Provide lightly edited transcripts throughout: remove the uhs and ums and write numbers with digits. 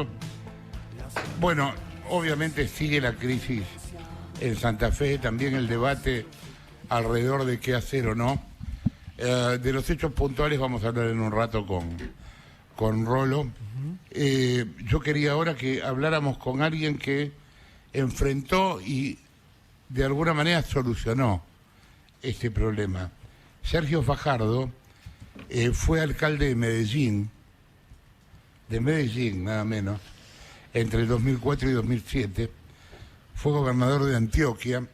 Fajardo. Bueno, obviamente sigue la crisis en Santa Fe, también el debate alrededor de qué hacer o no. De los hechos puntuales vamos a hablar en un rato con Rolo. Yo quería ahora que habláramos con alguien que enfrentó y de alguna manera solucionó este problema. Sergio Fajardo fue alcalde de Medellín nada menos, entre el 2004 y 2007. Fue gobernador de Antioquia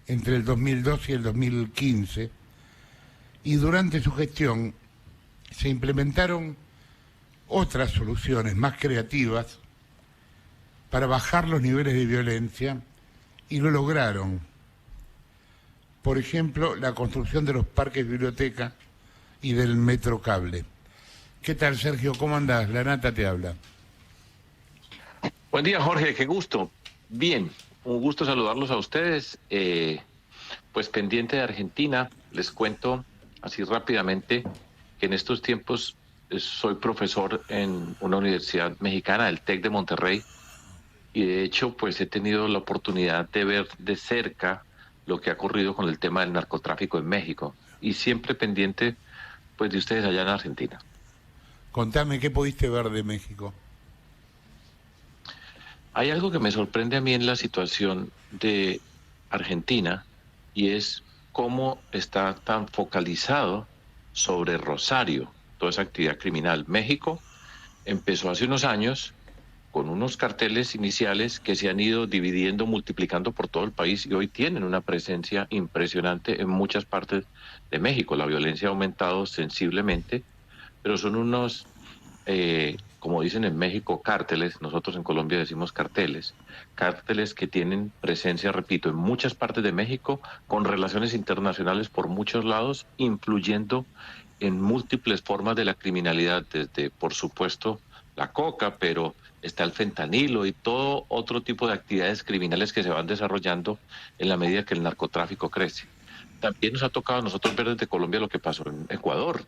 entre el 2002 y el 2015. Y durante su gestión se implementaron otras soluciones más creativas para bajar los niveles de violencia y lo lograron. Por ejemplo, la construcción de los parques biblioteca y del metro cable. ¿Qué tal, Sergio? ¿Cómo andás? La Nata te habla. Buen día, Jorge, qué gusto. Bien, un gusto saludarlos a ustedes. Pues pendiente de Argentina, les cuento así rápidamente que en estos tiempos soy profesor en una universidad mexicana, el TEC de Monterrey, y de hecho pues he tenido la oportunidad de ver de cerca lo que ha ocurrido con el tema del narcotráfico en México, y siempre pendiente pues de ustedes allá en Argentina. Contame, ¿qué pudiste ver de México? Hay algo que me sorprende a mí en la situación de Argentina, y es cómo está tan focalizado sobre Rosario, toda esa actividad criminal. México empezó hace unos años con unos carteles iniciales que se han ido dividiendo, multiplicando por todo el país, y hoy tienen una presencia impresionante en muchas partes de México. La violencia ha aumentado sensiblemente, pero son unos, como dicen en México, cárteles. Nosotros en Colombia decimos carteles que tienen presencia, repito, en muchas partes de México, con relaciones internacionales por muchos lados, influyendo en múltiples formas de la criminalidad, desde, por supuesto, la coca, pero está el fentanilo y todo otro tipo de actividades criminales que se van desarrollando en la medida que el narcotráfico crece. También nos ha tocado a nosotros ver desde Colombia lo que pasó en Ecuador,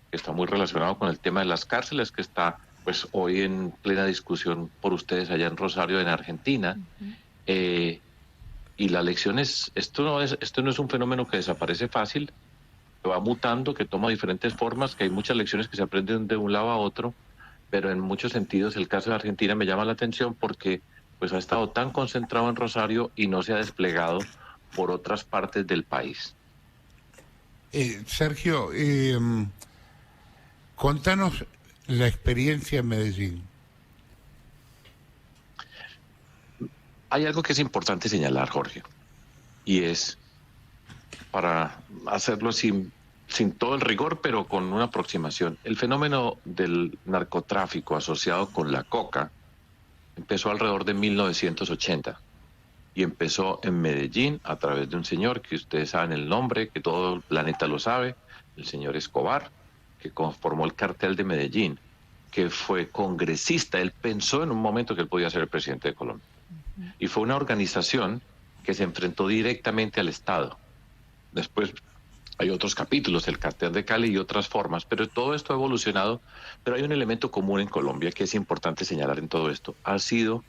que está muy relacionado con el tema de las cárceles, que está pues hoy en plena discusión por ustedes allá en Rosario, en Argentina. Y la lección es, esto no es un fenómeno que desaparece fácil, que va mutando, que toma diferentes formas, que hay muchas lecciones que se aprenden de un lado a otro, pero en muchos sentidos el caso de Argentina me llama la atención porque pues ha estado tan concentrado en Rosario y no se ha desplegado por otras partes del país. Sergio, contanos la experiencia en Medellín. Hay algo que es importante señalar, Jorge, y es, para hacerlo sin todo el rigor, pero con una aproximación, el fenómeno del narcotráfico asociado con la coca empezó alrededor de 1980 y empezó en Medellín a través de un señor que ustedes saben el nombre, que todo el planeta lo sabe, el señor Escobar, que conformó el cartel de Medellín, que fue congresista. Él pensó en un momento que él podía ser el presidente de Colombia. Y fue una organización que se enfrentó directamente al Estado. Después hay otros capítulos, el cartel de Cali y otras formas, pero todo esto ha evolucionado. Pero hay un elemento común en Colombia que es importante señalar en todo esto. Ha sido,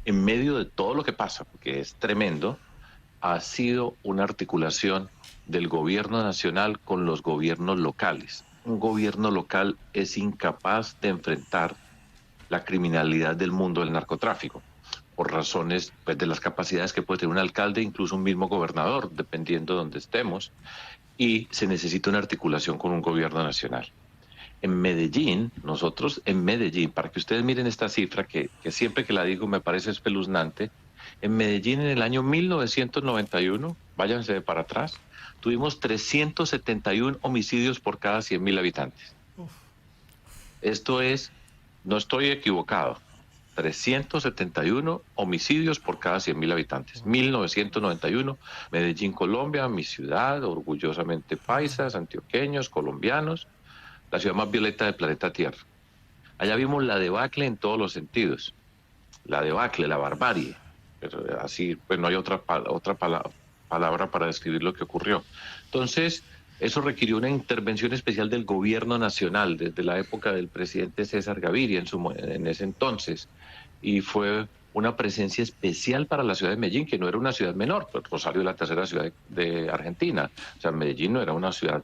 en medio de todo lo que pasa, porque es tremendo, ha sido una articulación del gobierno nacional con los gobiernos locales. Un gobierno local es incapaz de enfrentar la criminalidad del mundo del narcotráfico, por razones pues, de las capacidades que puede tener un alcalde, incluso un mismo gobernador, dependiendo de donde estemos, y se necesita una articulación con un gobierno nacional. En Medellín, nosotros en Medellín, para que ustedes miren esta cifra que siempre que la digo me parece espeluznante, en Medellín en el año 1991, váyanse para atrás, tuvimos 371 homicidios por cada 100.000 habitantes. Esto es, no estoy equivocado, 371 homicidios por cada 100.000 habitantes. 1991, Medellín, Colombia, mi ciudad, orgullosamente paisas, antioqueños, colombianos, la ciudad más violenta del planeta Tierra. Allá vimos la debacle en todos los sentidos. La debacle, la barbarie. Pero así, pues no hay otra palabra para describir lo que ocurrió. Entonces, Eso requirió una intervención especial del gobierno nacional desde la época del presidente César Gaviria en ese entonces, y fue una presencia especial para la ciudad de Medellín, que no era una ciudad menor, pues Rosario es la tercera ciudad de Argentina, o sea, Medellín no era una ciudad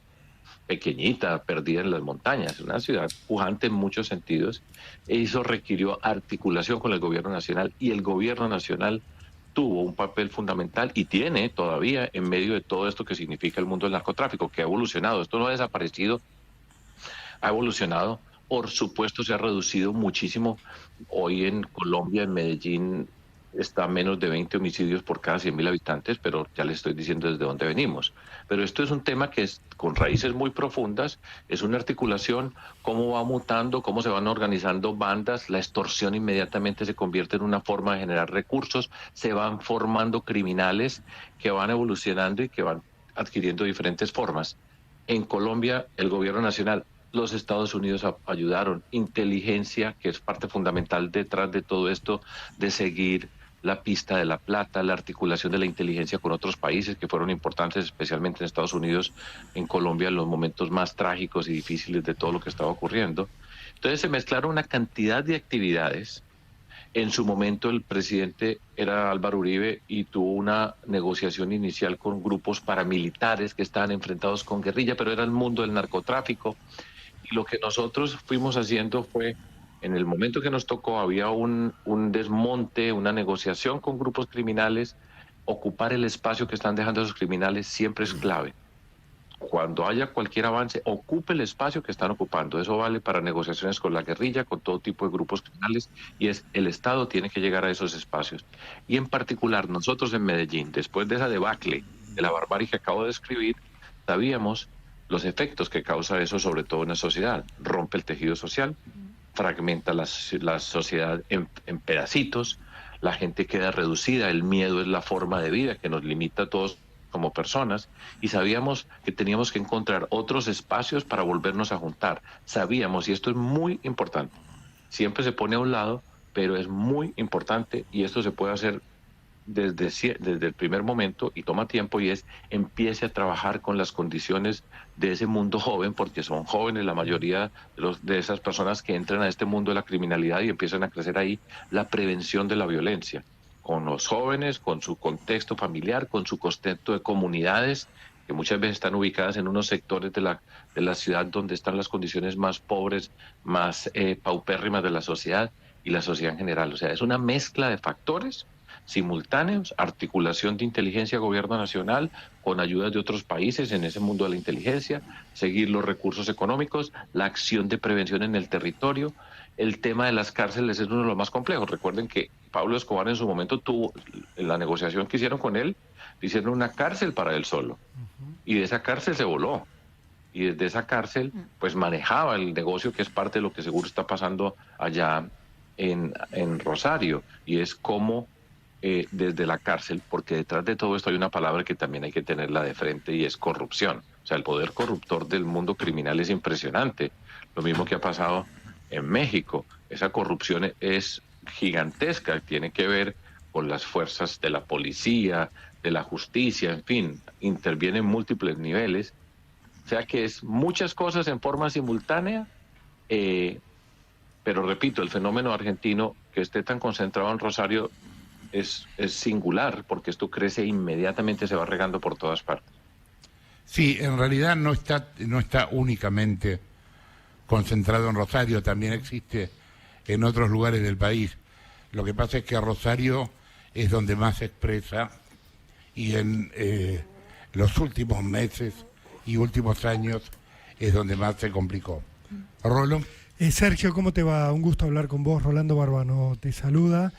pequeñita, perdida en las montañas, una ciudad pujante en muchos sentidos, e eso requirió articulación con el gobierno nacional, y el gobierno nacional tuvo un papel fundamental y tiene todavía en medio de todo esto que significa el mundo del narcotráfico, que ha evolucionado. Esto no ha desaparecido, ha evolucionado. Por supuesto, se ha reducido muchísimo. Hoy en Colombia, en Medellín, está a menos de 20 homicidios por cada 100.000 habitantes, pero ya les estoy diciendo desde dónde venimos. Pero esto es un tema que es con raíces muy profundas, es una articulación, cómo va mutando, cómo se van organizando bandas, la extorsión inmediatamente se convierte en una forma de generar recursos, se van formando criminales que van evolucionando y que van adquiriendo diferentes formas. En Colombia, el gobierno nacional, los Estados Unidos ayudaron, inteligencia, que es parte fundamental detrás de todo esto, de seguir la pista de la plata, la articulación de la inteligencia con otros países que fueron importantes, especialmente en Estados Unidos, en Colombia, en los momentos más trágicos y difíciles de todo lo que estaba ocurriendo. Entonces se mezclaron una cantidad de actividades. En su momento el presidente era Álvaro Uribe y tuvo una negociación inicial con grupos paramilitares que estaban enfrentados con guerrilla, pero era el mundo del narcotráfico. Y lo que nosotros fuimos haciendo fue, en el momento que nos tocó, había un desmonte, una negociación con grupos criminales. Ocupar el espacio que están dejando esos criminales siempre es clave. Cuando haya cualquier avance, ocupe el espacio que están ocupando. Eso vale para negociaciones con la guerrilla, con todo tipo de grupos criminales, y es el Estado tiene que llegar a esos espacios. Y en particular, nosotros en Medellín, después de esa debacle, de la barbarie que acabo de describir, sabíamos los efectos que causa eso, sobre todo en la sociedad. Rompe el tejido social, fragmenta la sociedad en pedacitos, la gente queda reducida, el miedo es la forma de vida que nos limita a todos como personas, y sabíamos que teníamos que encontrar otros espacios para volvernos a juntar. Sabíamos, y esto es muy importante, siempre se pone a un lado, pero es muy importante, y esto se puede hacer desde el primer momento y toma tiempo, y es empiece a trabajar con las condiciones de ese mundo joven, porque son jóvenes la mayoría de esas personas que entran a este mundo de la criminalidad y empiezan a crecer ahí, la prevención de la violencia, con los jóvenes, con su contexto familiar, con su contexto de comunidades que muchas veces están ubicadas en unos sectores de la ciudad donde están las condiciones más pobres, más paupérrimas de la sociedad y la sociedad en general. O sea, es una mezcla de factores simultáneos, articulación de inteligencia, gobierno nacional, con ayudas de otros países en ese mundo de la inteligencia, seguir los recursos económicos, la acción de prevención en el territorio. El tema de las cárceles es uno de los más complejos. Recuerden que Pablo Escobar en su momento tuvo, en la negociación que hicieron con él, hicieron una cárcel para él solo. Y de esa cárcel se voló. Y desde esa cárcel, pues manejaba el negocio, que es parte de lo que seguro está pasando allá en Rosario. Y es como desde la cárcel, porque detrás de todo esto hay una palabra que también hay que tenerla de frente, y es corrupción. O sea, el poder corruptor del mundo criminal es impresionante. Lo mismo que ha pasado en México. Esa corrupción es gigantesca, tiene que ver con las fuerzas de la policía, de la justicia, en fin, interviene en múltiples niveles. O sea que es muchas cosas en forma simultánea, pero repito, el fenómeno argentino que esté tan concentrado en Rosario es singular, porque esto crece e inmediatamente, se va regando por todas partes. Sí, en realidad no está únicamente concentrado en Rosario, también existe en otros lugares del país. Lo que pasa es que Rosario es donde más se expresa, y en los últimos meses y últimos años es donde más se complicó. Rolo. Sergio, ¿cómo te va? Un gusto hablar con vos. Rolando Barbano te saluda.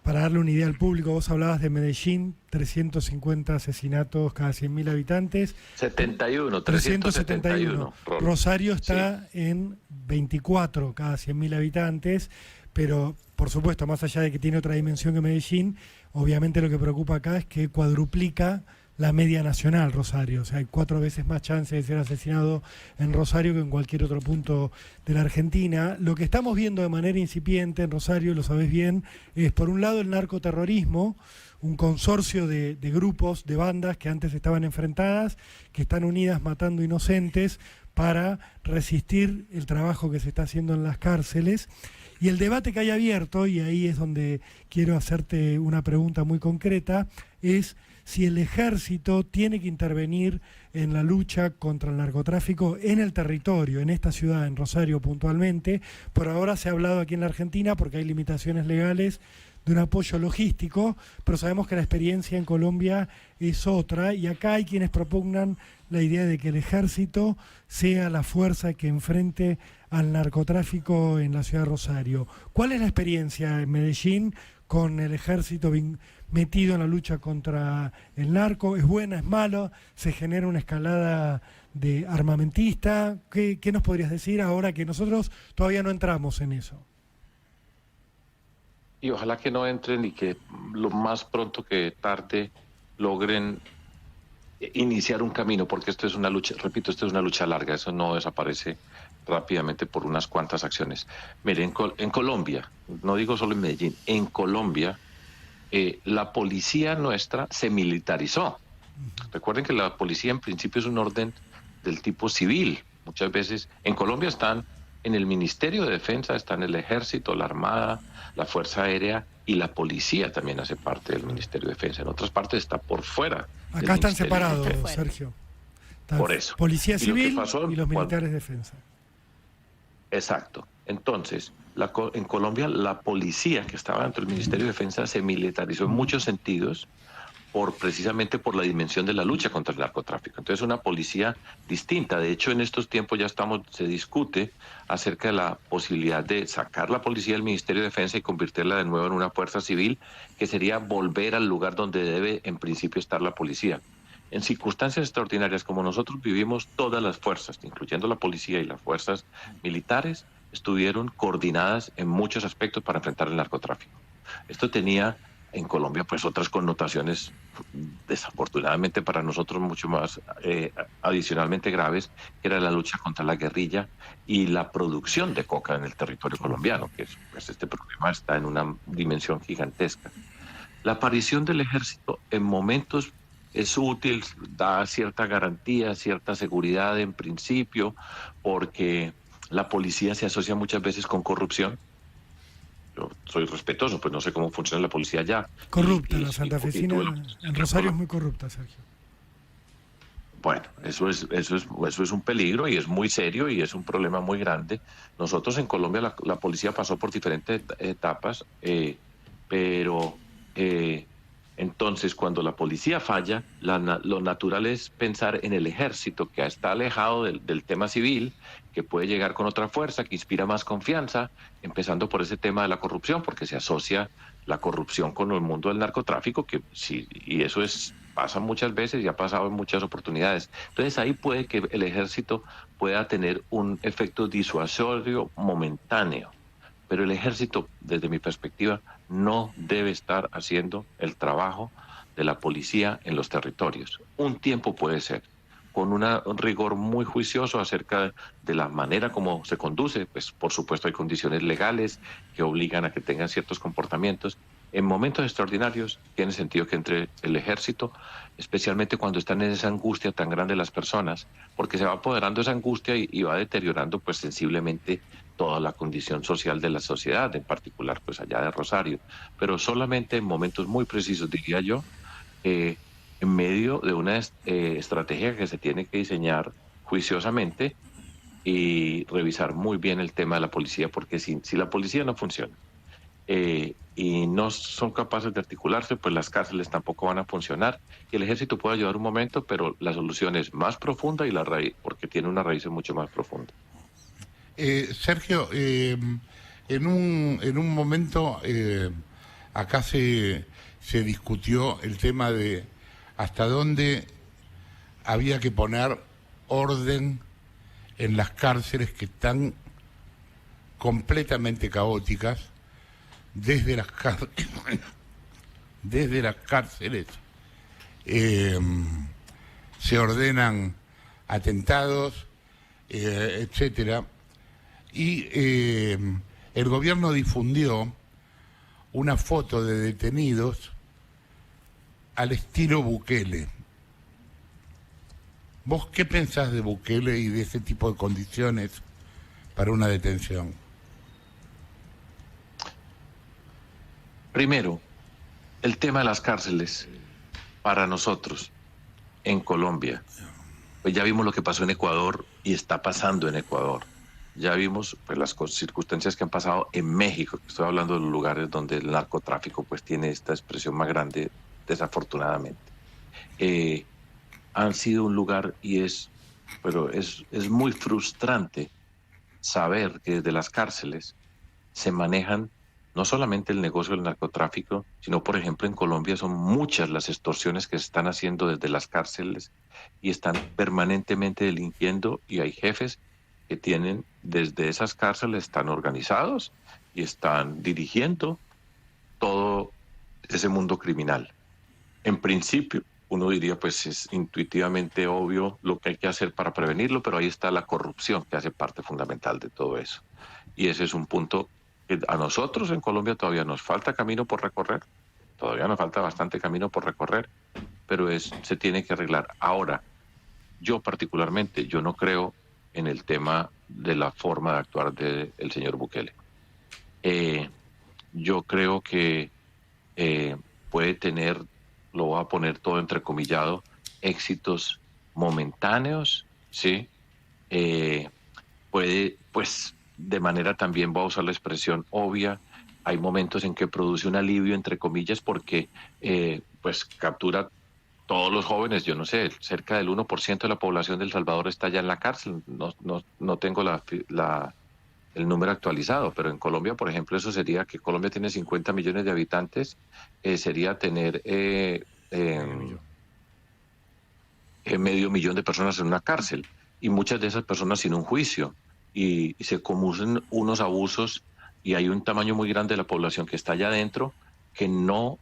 Para darle una idea al público, vos hablabas de Medellín, 350 asesinatos cada 100.000 habitantes. 371. Rosario está en 24 cada 100.000 habitantes, pero por supuesto, más allá de que tiene otra dimensión que Medellín, obviamente lo que preocupa acá es que cuadruplica la media nacional, Rosario. O sea, hay 4 veces más chance de ser asesinado en Rosario que en cualquier otro punto de la Argentina. Lo que estamos viendo de manera incipiente en Rosario, lo sabés bien, es por un lado el narcoterrorismo, un consorcio de grupos, de bandas que antes estaban enfrentadas, que están unidas matando inocentes para resistir el trabajo que se está haciendo en las cárceles. Y el debate que hay abierto, y ahí es donde quiero hacerte una pregunta muy concreta, es si el ejército tiene que intervenir en la lucha contra el narcotráfico en el territorio, en esta ciudad, en Rosario puntualmente. Por ahora se ha hablado aquí en la Argentina porque hay limitaciones legales de un apoyo logístico, pero sabemos que la experiencia en Colombia es otra, y acá hay quienes propugnan la idea de que el ejército sea la fuerza que enfrente al narcotráfico en la ciudad de Rosario. ¿Cuál es la experiencia en Medellín con el ejército metido en la lucha contra el narco? ¿Es buena, es mala? ¿Se genera una escalada de armamentista? ¿Qué nos podrías decir ahora que nosotros todavía no entramos en eso? Y ojalá que no entren y que lo más pronto que tarde logren iniciar un camino, porque esto es una lucha, repito, esto es una lucha larga, eso no desaparece rápidamente por unas cuantas acciones. Mire, en Colombia, no digo solo en Medellín, en Colombia la policía nuestra se militarizó. Recuerden que la policía en principio es un orden del tipo civil. Muchas veces en Colombia están en el Ministerio de Defensa, están el Ejército, la Armada, la Fuerza Aérea, y la policía también hace parte del Ministerio de Defensa. En otras partes está por fuera. Acá están separados, Sergio. Por eso. Policía civil y los militares de defensa. Exacto. Entonces, en Colombia la policía que estaba dentro del Ministerio de Defensa se militarizó en muchos sentidos precisamente por la dimensión de la lucha contra el narcotráfico. Entonces, una policía distinta. De hecho, en estos tiempos ya se discute acerca de la posibilidad de sacar la policía del Ministerio de Defensa y convertirla de nuevo en una fuerza civil, que sería volver al lugar donde debe en principio estar la policía. En circunstancias extraordinarias como nosotros vivimos, todas las fuerzas, incluyendo la policía y las fuerzas militares, estuvieron coordinadas en muchos aspectos para enfrentar el narcotráfico. Esto tenía en Colombia pues otras connotaciones desafortunadamente para nosotros mucho más adicionalmente graves, que era la lucha contra la guerrilla y la producción de coca en el territorio colombiano, que pues este problema está en una dimensión gigantesca. La aparición del ejército en momentos es útil, da cierta garantía, cierta seguridad en principio, porque la policía se asocia muchas veces con corrupción. Yo soy respetuoso, pues no sé cómo funciona la policía allá. Corrupta, la santafesina en Rosario es muy corrupta, Sergio. Bueno, eso es un peligro y es muy serio y es un problema muy grande. Nosotros en Colombia la policía pasó por diferentes etapas, pero entonces cuando la policía falla, lo natural es pensar en el ejército, que está alejado del tema civil, que puede llegar con otra fuerza, que inspira más confianza, empezando por ese tema de la corrupción, porque se asocia la corrupción con el mundo del narcotráfico, que sí, y eso pasa muchas veces y ha pasado en muchas oportunidades. Entonces ahí puede que el ejército pueda tener un efecto disuasorio momentáneo, pero el ejército, desde mi perspectiva, no debe estar haciendo el trabajo de la policía en los territorios. Un tiempo puede ser, con un rigor muy juicioso acerca de la manera como se conduce. Pues por supuesto hay condiciones legales que obligan a que tengan ciertos comportamientos. En momentos extraordinarios tiene sentido que entre el ejército, especialmente cuando están en esa angustia tan grande las personas, porque se va apoderando esa angustia y va deteriorando pues sensiblemente toda la condición social de la sociedad, en particular pues allá de Rosario. Pero solamente en momentos muy precisos, diría yo, en medio de una estrategia que se tiene que diseñar juiciosamente y revisar muy bien el tema de la policía, porque si la policía no funciona y no son capaces de articularse, pues las cárceles tampoco van a funcionar, y el ejército puede ayudar un momento, pero la solución es más profunda y la raíz, porque tiene una raíz mucho más profunda. Sergio, en un momento acá se discutió el tema de hasta dónde había que poner orden en las cárceles que están completamente caóticas, desde las cárceles se ordenan atentados, etcétera, y el gobierno difundió una foto de detenidos al estilo Bukele. ¿Vos qué pensás de Bukele y de ese tipo de condiciones para una detención? Primero, el tema de las cárceles para nosotros en Colombia. Pues ya vimos lo que pasó en Ecuador y está pasando en Ecuador. Ya vimos pues las circunstancias que han pasado en México. Estoy hablando de los lugares donde el narcotráfico pues tiene esta expresión más grande, desafortunadamente. Han sido un lugar pero es muy frustrante saber que desde las cárceles se manejan no solamente el negocio del narcotráfico, sino, por ejemplo, en Colombia son muchas las extorsiones que se están haciendo desde las cárceles y están permanentemente delinquiendo, y hay jefes que tienen desde esas cárceles, están organizados y están dirigiendo todo ese mundo criminal. En principio, uno diría, pues es intuitivamente obvio lo que hay que hacer para prevenirlo, pero ahí está la corrupción que hace parte fundamental de todo eso. Y ese es un punto que a nosotros en Colombia todavía nos falta camino por recorrer, todavía nos falta bastante camino por recorrer, pero se tiene que arreglar. Ahora, yo particularmente, yo no creo en el tema de la forma de actuar del señor Bukele. Yo creo que puede tener, lo voy a poner todo entrecomillado, éxitos momentáneos, ¿sí? Puede, pues, de manera también, voy a usar la expresión obvia, hay momentos en que produce un alivio, entre comillas, porque pues captura todos los jóvenes, yo no sé, cerca del 1% de la población de El Salvador está ya en la cárcel, no tengo el número actualizado, pero en Colombia, por ejemplo, eso sería que Colombia tiene 50 millones de habitantes, sería tener medio millón de personas en una cárcel, y muchas de esas personas sin un juicio, y se cometen unos abusos, y hay un tamaño muy grande de la población que está allá adentro que no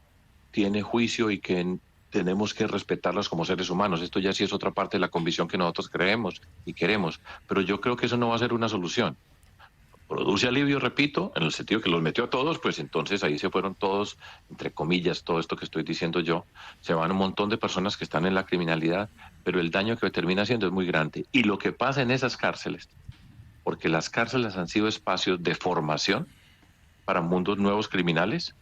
tiene juicio y que tenemos que respetarlas como seres humanos. Esto ya sí es otra parte de la convicción que nosotros creemos y queremos, pero yo creo que eso no va a ser una solución. Produce alivio, repito, en el sentido que los metió a todos, pues entonces ahí se fueron todos, entre comillas, todo esto que estoy diciendo yo, se van un montón de personas que están en la criminalidad, pero el daño que termina haciendo es muy grande. Y lo que pasa en esas cárceles, porque las cárceles han sido espacios de formación para mundos nuevos criminales,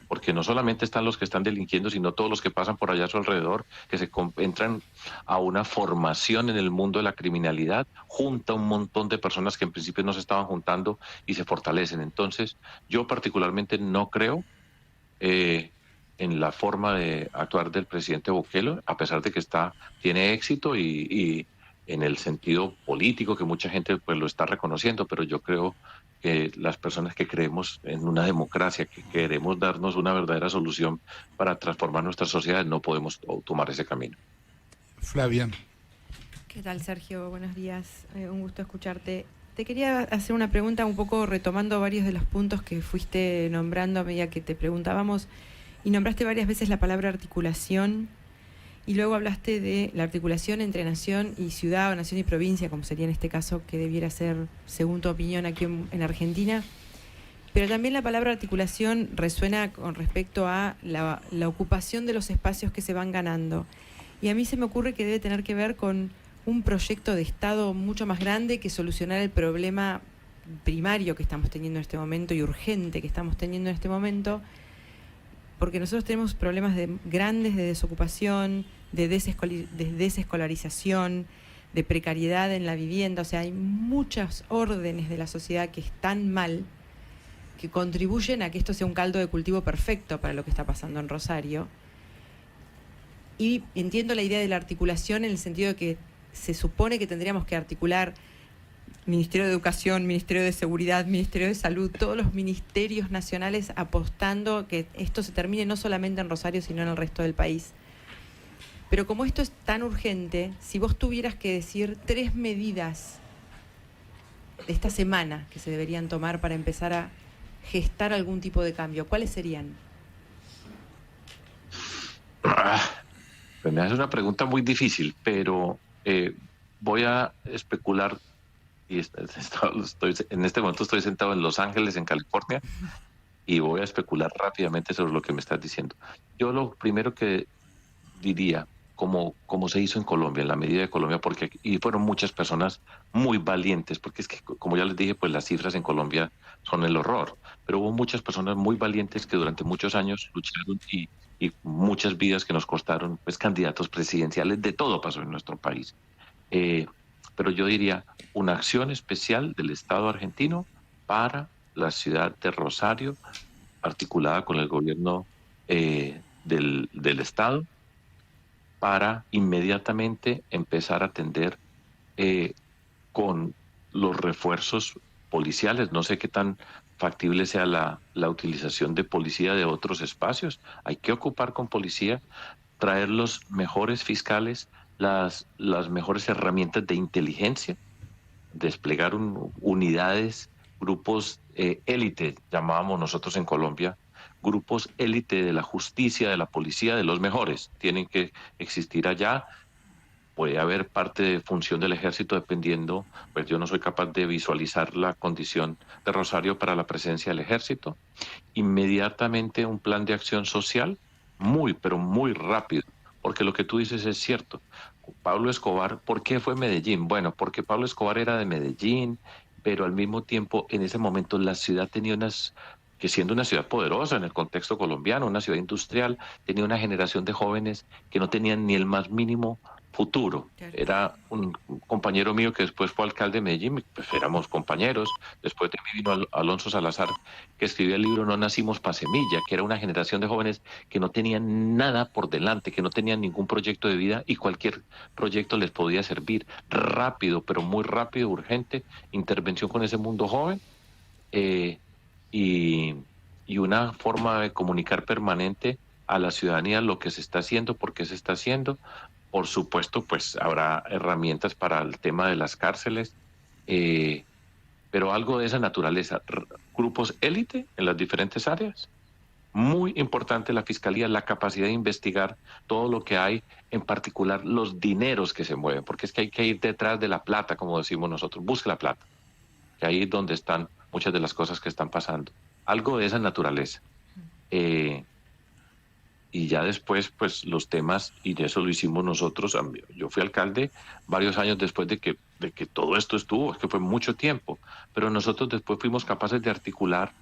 porque no solamente están los que están delinquiendo, sino todos los que pasan por allá a su alrededor, que entran a una formación en el mundo de la criminalidad, junta un montón de personas que en principio no se estaban juntando y se fortalecen. Entonces, yo particularmente no creo en la forma de actuar del presidente Bukele, a pesar de que tiene éxito y en el sentido político que mucha gente pues lo está reconociendo, pero yo creo que las personas que creemos en una democracia, que queremos darnos una verdadera solución para transformar nuestras sociedades, no podemos tomar ese camino. Flavia. ¿Qué tal, Sergio? Buenos días, un gusto escucharte. Te quería hacer una pregunta un poco retomando varios de los puntos que fuiste nombrando a medida que te preguntábamos, y nombraste varias veces la palabra articulación, y luego hablaste de la articulación entre nación y ciudad, o nación y provincia, como sería en este caso, que debiera ser, según tu opinión, aquí en Argentina. Pero también la palabra articulación resuena con respecto a la ocupación de los espacios que se van ganando. Y a mí se me ocurre que debe tener que ver con un proyecto de Estado mucho más grande que solucionar el problema primario que estamos teniendo en este momento y urgente que estamos teniendo en este momento, porque nosotros tenemos problemas grandes de desocupación, de desescolarización, de precariedad en la vivienda. O sea, hay muchas órdenes de la sociedad que están mal, que contribuyen a que esto sea un caldo de cultivo perfecto para lo que está pasando en Rosario. Y entiendo la idea de la articulación en el sentido de que se supone que tendríamos que articular Ministerio de Educación, Ministerio de Seguridad, Ministerio de Salud, todos los ministerios nacionales apostando que esto se termine no solamente en Rosario, sino en el resto del país. Pero como esto es tan urgente, si vos tuvieras que decir 3 medidas de esta semana que se deberían tomar para empezar a gestar algún tipo de cambio, ¿cuáles serían? Pues me hace una pregunta muy difícil, pero voy a especular, y en este momento estoy sentado en Los Ángeles, en California, y voy a especular rápidamente sobre lo que me estás diciendo. Yo lo primero que diría, como se hizo en Colombia, en la medida de Colombia, y fueron muchas personas muy valientes, porque es que, como ya les dije, pues las cifras en Colombia son el horror, pero hubo muchas personas muy valientes que durante muchos años lucharon y muchas vidas que nos costaron, pues candidatos presidenciales, de todo pasó en nuestro país. Pero yo diría una acción especial del Estado argentino para la ciudad de Rosario, articulada con el gobierno del Estado, para inmediatamente empezar a atender con los refuerzos policiales. No sé qué tan factible sea la utilización de policía de otros espacios. Hay que ocupar con policía, traer los mejores fiscales, las mejores herramientas de inteligencia, desplegar unidades, grupos élite, llamábamos nosotros en Colombia, grupos élite de la justicia, de la policía, de los mejores. Tienen que existir allá. Puede haber parte de función del ejército dependiendo, pues yo no soy capaz de visualizar la condición de Rosario para la presencia del ejército. Inmediatamente un plan de acción social pero muy rápido, porque lo que tú dices es cierto. Pablo Escobar, ¿por qué fue Medellín? Bueno, porque Pablo Escobar era de Medellín, pero al mismo tiempo en ese momento la ciudad tenía que siendo una ciudad poderosa en el contexto colombiano, una ciudad industrial, tenía una generación de jóvenes que no tenían ni el más mínimo futuro. Era un compañero mío que después fue alcalde de Medellín, pues éramos compañeros. Después de mí vino Alonso Salazar, que escribió el libro No nacimos pa' semilla, que era una generación de jóvenes que no tenían nada por delante, que no tenían ningún proyecto de vida y cualquier proyecto les podía servir. Rápido, pero muy rápido, urgente, intervención con ese mundo joven y una forma de comunicar permanente a la ciudadanía lo que se está haciendo, por qué se está haciendo. Por supuesto, pues habrá herramientas para el tema de las cárceles, pero algo de esa naturaleza. Grupos élite en las diferentes áreas. Muy importante la Fiscalía, la capacidad de investigar todo lo que hay, en particular los dineros que se mueven, porque es que hay que ir detrás de la plata, como decimos nosotros, busque la plata, que ahí es donde están muchas de las cosas que están pasando. Algo de esa naturaleza. Y ya después, pues los temas, y de eso lo hicimos nosotros. Yo fui alcalde varios años después de que todo esto estuvo, es que fue mucho tiempo, pero nosotros después fuimos capaces de articular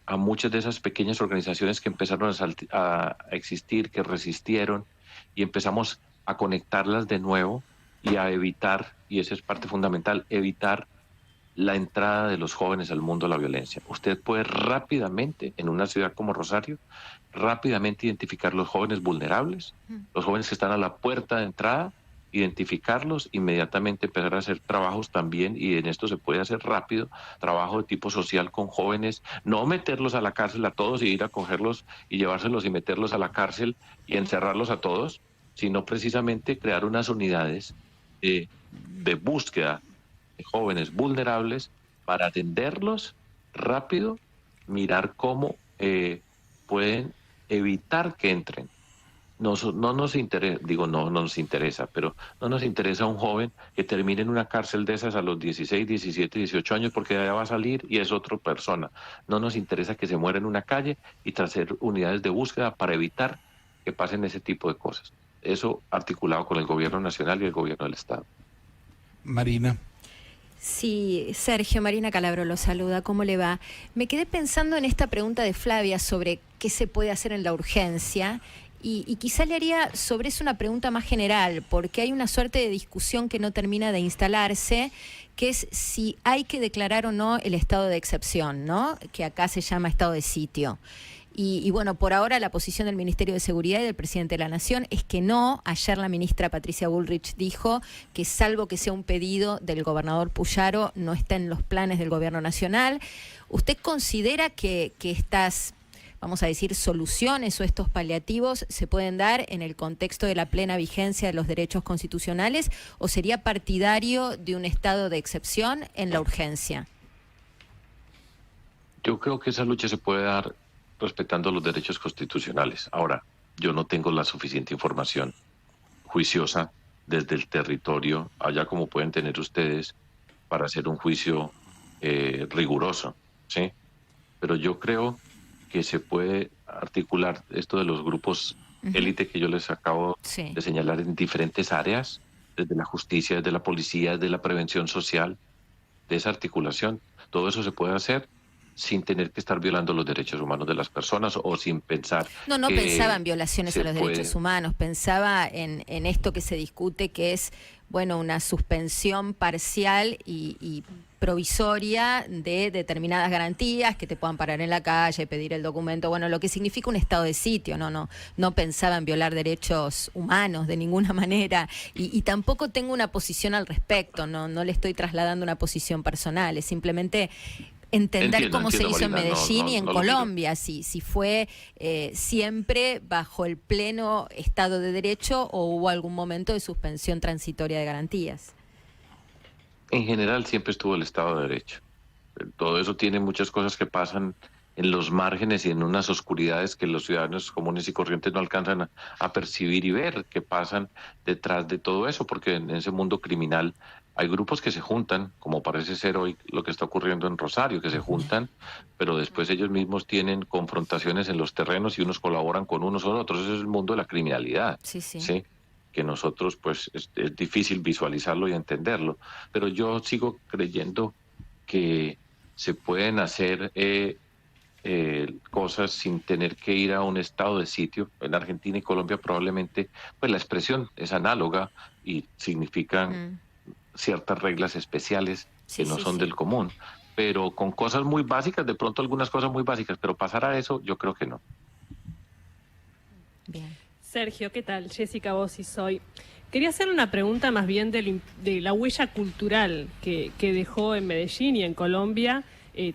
a muchas de esas pequeñas organizaciones que empezaron a existir, que resistieron, y empezamos a conectarlas de nuevo y a evitar, y esa es parte fundamental, evitar la entrada de los jóvenes al mundo de la violencia. Usted puede rápidamente, en una ciudad como Rosario, rápidamente identificar los jóvenes vulnerables, los jóvenes que están a la puerta de entrada, identificarlos, inmediatamente empezar a hacer trabajos también, y en esto se puede hacer rápido, trabajo de tipo social con jóvenes, no meterlos a la cárcel a todos y ir a cogerlos y llevárselos y meterlos a la cárcel y encerrarlos a todos, sino precisamente crear unas unidades de búsqueda de jóvenes vulnerables para atenderlos rápido, mirar cómo pueden evitar que entren. No nos interesa, pero no nos interesa un joven que termine en una cárcel de esas a los 16, 17, 18 años porque de allá va a salir y es otra persona. No nos interesa que se muera en una calle y hacer unidades de búsqueda para evitar que pasen ese tipo de cosas. Eso articulado con el gobierno nacional y el gobierno del Estado. Marina. Sí, Sergio, Marina Calabro lo saluda, ¿cómo le va? Me quedé pensando en esta pregunta de Flavia sobre qué se puede hacer en la urgencia y quizá le haría sobre eso una pregunta más general, porque hay una suerte de discusión que no termina de instalarse, que es si hay que declarar o no el estado de excepción, ¿no? Que acá se llama estado de sitio. Y bueno, por ahora la posición del Ministerio de Seguridad y del Presidente de la Nación es que no. Ayer la ministra Patricia Bullrich dijo que salvo que sea un pedido del gobernador Puyaro, no está en los planes del gobierno nacional. ¿Usted considera que estas, vamos a decir, soluciones o estos paliativos se pueden dar en el contexto de la plena vigencia de los derechos constitucionales o sería partidario de un estado de excepción en la urgencia? Yo creo que esa lucha se puede dar respetando los derechos constitucionales. Ahora, yo no tengo la suficiente información juiciosa desde el territorio, allá como pueden tener ustedes, para hacer un juicio riguroso, ¿sí? Pero yo creo que se puede articular esto de los grupos élite que yo les acabo de señalar en diferentes áreas, desde la justicia, desde la policía, desde la prevención social, de esa articulación. Todo eso se puede hacer sin tener que estar violando los derechos humanos de las personas o sin pensar. No que pensaba en violaciones a los puede... derechos humanos, pensaba en esto que se discute, que es, bueno, una suspensión parcial y provisoria de determinadas garantías, que te puedan parar en la calle, pedir el documento, bueno, lo que significa un estado de sitio. No pensaba en violar derechos humanos de ninguna manera y tampoco tengo una posición al respecto, no le estoy trasladando una posición personal, es simplemente entender cómo se hizo en Medellín y en Colombia, si fue siempre bajo el pleno Estado de Derecho o hubo algún momento de suspensión transitoria de garantías. En general siempre estuvo el Estado de Derecho. Todo eso tiene muchas cosas que pasan en los márgenes y en unas oscuridades que los ciudadanos comunes y corrientes no alcanzan a percibir y ver que pasan detrás de todo eso, porque en ese mundo criminal hay grupos que se juntan, como parece ser hoy lo que está ocurriendo en Rosario, que se juntan, pero después ellos mismos tienen confrontaciones en los terrenos y unos colaboran con unos o otros. Ese es el mundo de la criminalidad, ¿sí? Que nosotros pues es difícil visualizarlo y entenderlo, pero yo sigo creyendo que se pueden hacer cosas sin tener que ir a un estado de sitio. En Argentina y Colombia probablemente pues la expresión es análoga y significan ciertas reglas especiales que no son del común, pero con cosas muy básicas, de pronto algunas cosas muy básicas, pero pasar a eso yo creo que no. Bien. Sergio, ¿qué tal? Jessica Bossi soy. Quería hacer una pregunta más bien de la huella cultural que dejó en Medellín y en Colombia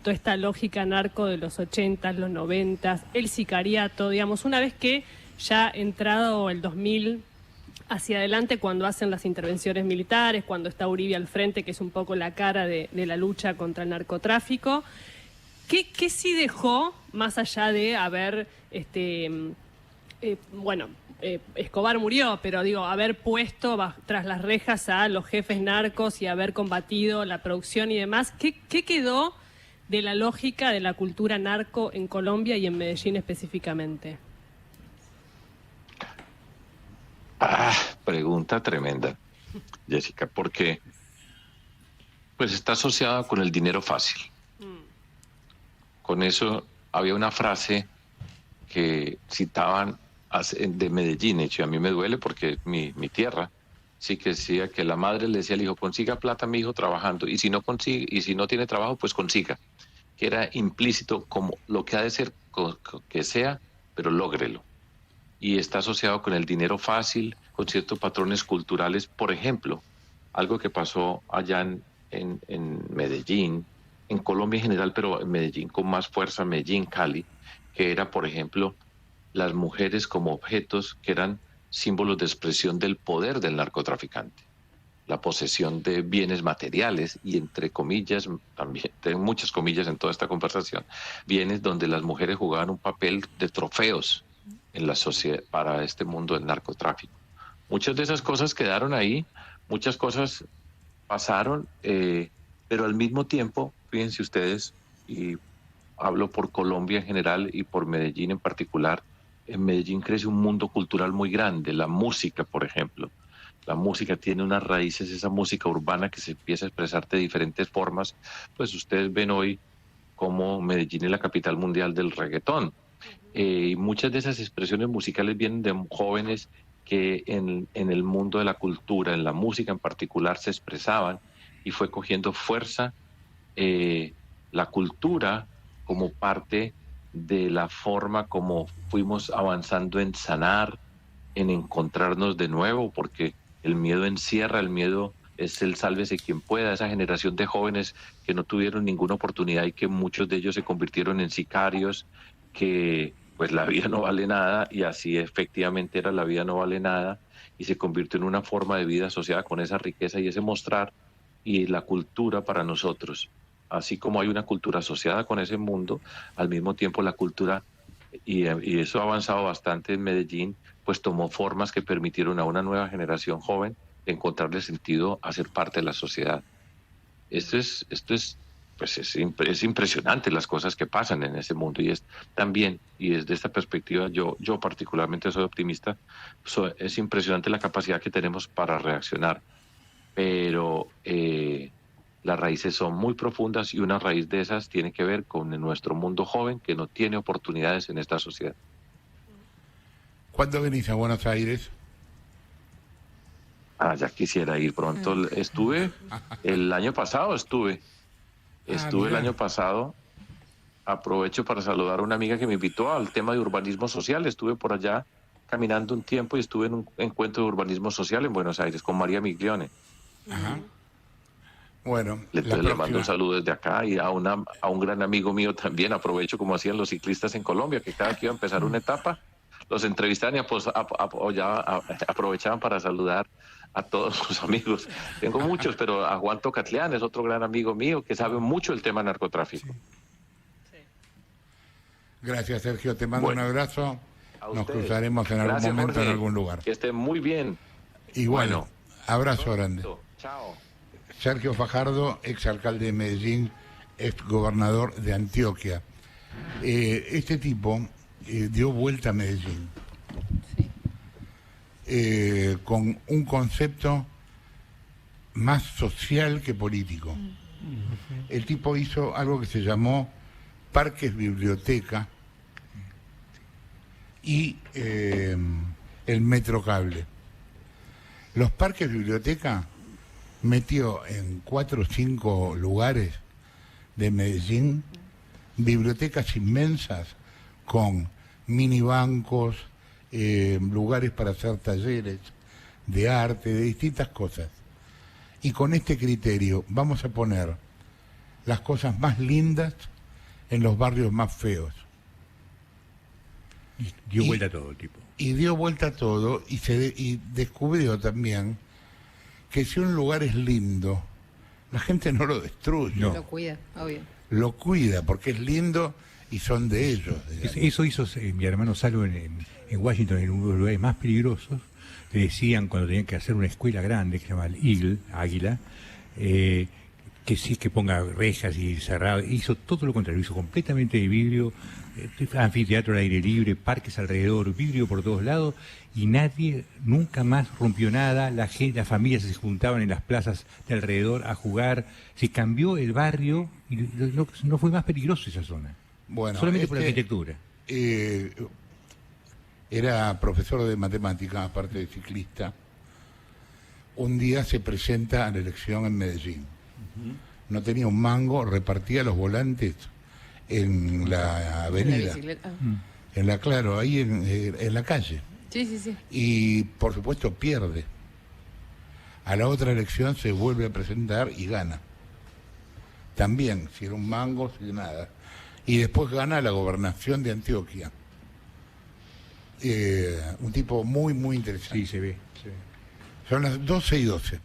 toda esta lógica narco de los 80, los 90, el sicariato, digamos, una vez que ya entrado el 2000 hacia adelante, cuando hacen las intervenciones militares, cuando está Uribe al frente, que es un poco la cara de la lucha contra el narcotráfico, ¿qué sí dejó, más allá de haber, Escobar murió, pero digo, haber puesto tras las rejas a los jefes narcos y haber combatido la producción y demás, ¿qué quedó de la lógica de la cultura narco en Colombia y en Medellín específicamente? Pregunta tremenda, Jessica, porque pues está asociada con el dinero fácil. Con eso había una frase que citaban de Medellín, hecho, a mí me duele porque mi tierra, sí, que decía que la madre le decía al hijo: consiga plata, mi hijo, trabajando, y si no consigue, y si no tiene trabajo, pues consiga, que era implícito como lo que ha de ser que sea, pero lógrelo. Y está asociado con el dinero fácil, con ciertos patrones culturales. Por ejemplo, algo que pasó allá en Medellín, en Colombia en general, pero en Medellín con más fuerza, Medellín, Cali, que era, por ejemplo, las mujeres como objetos que eran símbolos de expresión del poder del narcotraficante, la posesión de bienes materiales y, entre comillas, también tengo muchas comillas en toda esta conversación, bienes donde las mujeres jugaban un papel de trofeos en la sociedad para este mundo del narcotráfico. Muchas de esas cosas quedaron ahí, muchas cosas pasaron, pero al mismo tiempo, fíjense ustedes, y hablo por Colombia en general y por Medellín en particular, en Medellín crece un mundo cultural muy grande, la música, por ejemplo. La música tiene unas raíces, esa música urbana que se empieza a expresar de diferentes formas. Pues ustedes ven hoy como Medellín es la capital mundial del reggaetón. Y muchas de esas expresiones musicales vienen de jóvenes que en el mundo de la cultura, en la música en particular, se expresaban, y fue cogiendo fuerza la cultura como parte de la forma como fuimos avanzando en sanar, en encontrarnos de nuevo, porque el miedo encierra, el miedo es el sálvese quien pueda. Esa generación de jóvenes que no tuvieron ninguna oportunidad y que muchos de ellos se convirtieron en sicarios, que pues la vida no vale nada, y así efectivamente era, la vida no vale nada, y se convirtió en una forma de vida asociada con esa riqueza y ese mostrar, y la cultura para nosotros, así como hay una cultura asociada con ese mundo, al mismo tiempo la cultura y eso ha avanzado bastante en Medellín, pues tomó formas que permitieron a una nueva generación joven encontrarle sentido a ser parte de la sociedad. Es impresionante las cosas que pasan en ese mundo y es también, y desde esta perspectiva yo particularmente soy optimista, es impresionante la capacidad que tenemos para reaccionar, pero las raíces son muy profundas y una raíz de esas tiene que ver con nuestro mundo joven que no tiene oportunidades en esta sociedad. ¿Cuándo venís a Buenos Aires? Ya quisiera ir pronto. Estuve el año pasado, estuve el mira. año pasado. Aprovecho para saludar a una amiga que me invitó al tema de urbanismo social. Estuve por allá caminando un tiempo y estuve en un encuentro de urbanismo social en Buenos Aires con María Miglione. Ajá. Bueno, Le mando un saludo desde acá y a un gran amigo mío también. Aprovecho como hacían los ciclistas en Colombia, que cada que iba a empezar una etapa, los entrevistaban y aprovechaban para saludar a todos sus amigos. Tengo muchos, pero a Juan Tocatlián es otro gran amigo mío que sabe mucho el tema narcotráfico. Gracias, Sergio. Te mando un abrazo. Nos ustedes. cruzaremos en algún Gracias, momento Jorge. en algún lugar. Que estén muy bien. Igual, Bueno. abrazo grande. Chao. Sergio Fajardo, exalcalde de Medellín, exgobernador de Antioquia. Este tipo dio vuelta a Medellín con un concepto más social que político. El tipo hizo algo que se llamó Parques Biblioteca y el Metrocable. Los Parques Biblioteca metió en 4 o 5 lugares de Medellín bibliotecas inmensas con mini bancos, lugares para hacer talleres de arte, de distintas cosas. Y con este criterio vamos a poner las cosas más lindas en los barrios más feos. Dio vuelta a todo, tipo. Y dio vuelta a todo y descubrió también que si un lugar es lindo, la gente no lo destruye. No. Lo cuida, obvio. Lo cuida porque es lindo y son de ellos. Eso hizo mi hermano Salvo en Washington, en uno de los lugares más peligrosos. Le decían cuando tenían que hacer una escuela grande que se llama el Eagle, Águila, que sí, que ponga rejas y cerrado. Hizo todo lo contrario, hizo completamente de vidrio, anfiteatro al aire libre, parques alrededor, vidrio por todos lados, y nadie nunca más rompió nada. Las familias se juntaban en las plazas de alrededor a jugar. Se cambió el barrio y no fue más peligroso esa zona. Bueno, solamente por la arquitectura. Era profesor de matemáticas, aparte de ciclista. Un día se presenta a la elección en Medellín. No tenía un mango, repartía los volantes en la avenida. En la bicicleta. Claro, ahí en la calle. Sí. Y por supuesto pierde. A la otra elección se vuelve a presentar y gana. También, sin un mango, sin nada. Y después gana la gobernación de Antioquia. Un tipo muy, muy interesante. Sí, se ve. Son las 12:12.